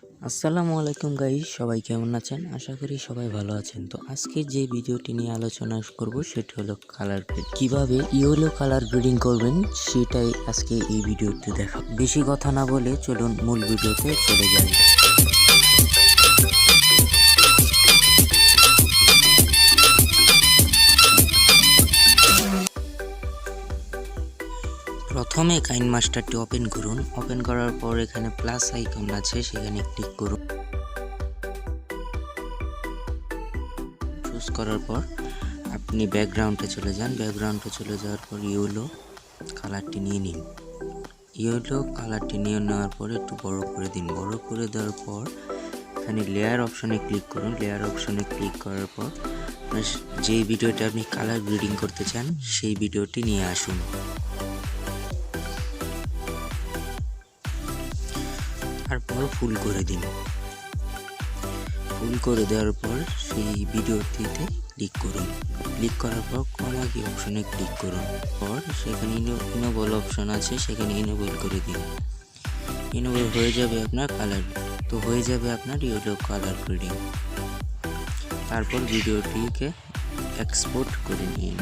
আসসালামু আলাইকুম গাইস, সবাই কেমন আছেন? আশা করি সবাই ভালো আছেন। তো আজকে যে ভিডিওটি নিয়ে আলোচনা করব সেটি হলো কালার গ্রেড। কিভাবে ইয়েলো কালার গ্রেডিং করবেন সেটাই আজকে এই ভিডিওতে দেখাবো। বেশি কথা না বলে চলুন মূল ভিডিওতে চলে যাই। প্রথমে কাইনমাস্টারটি ওপেন করুন। ওপেন করার পর এখানে প্লাস আইকন আছে, সেখানে ক্লিক করুন। চুজ করার পর আপনি ব্যাকগ্রাউন্ডে চলে যান। ব্যাকগ্রাউন্ডে চলে যাওয়ার পর ইয়েলো কালারটি নিয়ে নিন। ইয়েলো কালারটি নিয়ে নেওয়ার পর একটু বড় করে দিন। বড় করে দেওয়ার পর এখানে লেয়ার অপশনে ক্লিক করুন। লেয়ার অপশনে ক্লিক করার পর যে ভিডিওটা আপনি কালার গ্রেডিং করতে চান সেই ভিডিওটি নিয়ে আসুন। তারপর ফুল করে দিন। ফুল করে দেওয়ার পর সেই ভিডিওটিতে ক্লিক করুন। ক্লিক করার পর ক্রোমা কি অপশনে ক্লিক করুন। পর সেখানে ইনেবল অপশন আছে, সেখানে ইনেবল করে দিন। ইনেবল হয়ে যাবে আপনার কালার, তো হয়ে যাবে আপনার ইয়েলো কালার গ্রেডিং। তারপর ভিডিওটিকে এক্সপোর্ট করে নিন।